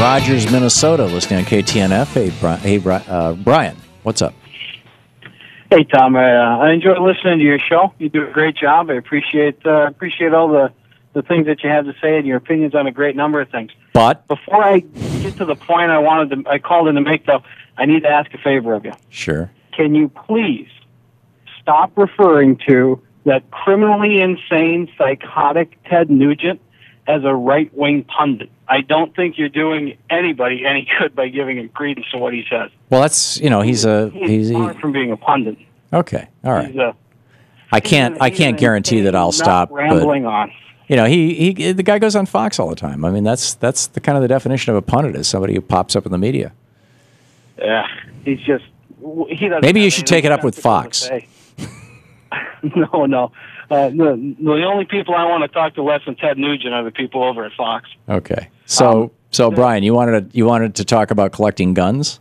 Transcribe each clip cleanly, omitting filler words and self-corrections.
Rogers, Minnesota, listening on KTNF. Hey, Brian, what's up? Hey, Tom. I enjoy listening to your show. You do a great job. I appreciate all the things that you have to say and your opinions on a great number of things. But before I get to the point I called in to make, though, I need to ask a favor of you. Sure. Can you please stop referring to that criminally insane, psychotic Ted Nugent as a right-wing pundit? I don't think you're doing anybody any good by giving him credence to what he says. Well, that's, he's far from being a pundit. Okay, all right. I can't guarantee that I'll stop rambling on. The guy goes on Fox all the time. I mean, that's the kind of the definition of a pundit, is somebody who pops up in the media. Yeah, he doesn't. Maybe you should take it up with Fox. No. The only people I want to talk to less than Ted Nugent are the people over at Fox. Okay. So Brian, you wanted to talk about collecting guns?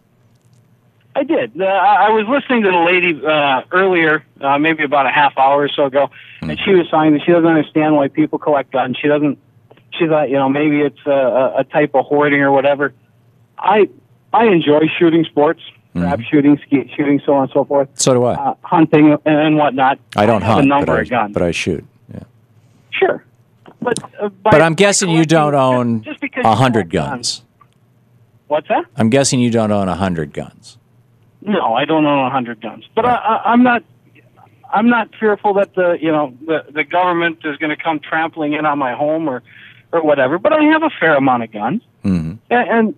I did. I was listening to the lady earlier, maybe about a half hour or so ago, and she was saying that she doesn't understand why people collect guns. She thought, maybe it's a type of hoarding or whatever. I enjoy shooting sports, trap shooting, skeet shooting, so on and so forth. So do I. Hunting and whatnot. I don't hunt, a number of guns, but I shoot. Yeah. Sure. But I'm guessing you don't own 100 guns. What's that? I'm guessing you don't own 100 guns. No, I don't own 100 guns. But right. I'm not fearful that the government is going to come trampling in on my home or whatever. But I have a fair amount of guns, and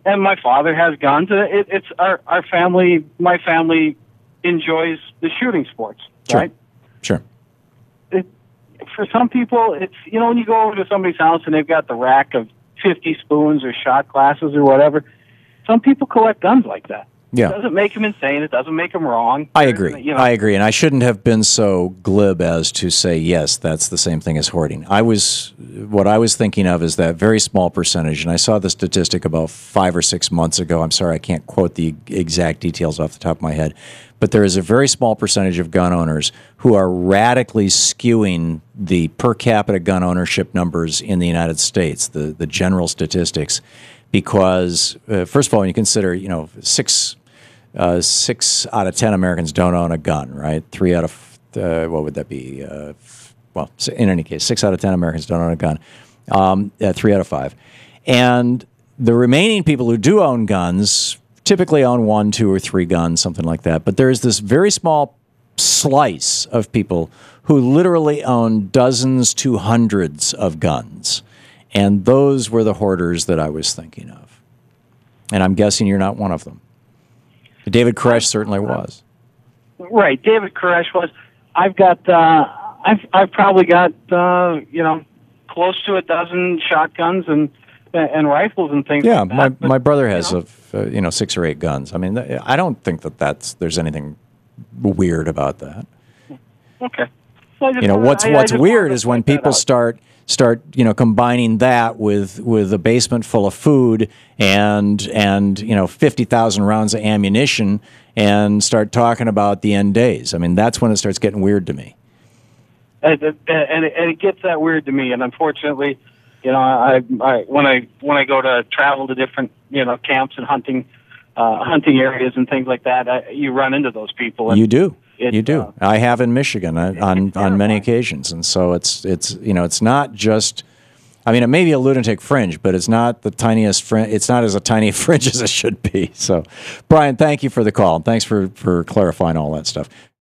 my father has guns. It's our family. My family enjoys the shooting sports, sure. right? Sure. For some people, it's when you go over to somebody's house and they've got the rack of 50 spoons or shot glasses or whatever. Some people collect guns like that. Yeah. It doesn't make them insane. It doesn't make them wrong. I agree. I agree. And I shouldn't have been so glib as to say, yes, that's the same thing as hoarding. What I was thinking of is that very small percentage, and I saw the statistic about 5 or 6 months ago. I'm sorry, I can't quote the exact details off the top of my head. But there is a very small percentage of gun owners who are radically skewing the per capita gun ownership numbers in the United States, the general statistics, because, first of all, when you consider, 6 out of 10 Americans don't own a gun, right? 3 out of, what would that be? In any case, 6 out of 10 Americans don't own a gun. 3 out of 5. And the remaining people who do own guns typically own 1, 2, or 3 guns, something like that. But there's this very small slice of people who literally own dozens to hundreds of guns. And those were the hoarders that I was thinking of. And I'm guessing you're not one of them. David Koresh certainly was. Right, David Koresh was. I've got, I've probably got, close to a dozen shotguns and rifles and things. Yeah, like that. My brother has 6 or 8 guns. I mean, I don't think there's anything weird about that. Okay. What's weird is when people start combining that with a basement full of food and 50,000 rounds of ammunition and start talking about the end days. I mean, that's when it starts getting weird to me. And it gets that weird to me. And unfortunately, when I go to travel to different camps and hunting areas and things like that, you run into those people. And you do. You do. I have in Michigan on many occasions, and so it's not just. I mean, it may be a lunatic fringe, but it's not the tiniest fringe. It's not as a tiny fringe as it should be. So, Brian, thank you for the call. Thanks for clarifying all that stuff.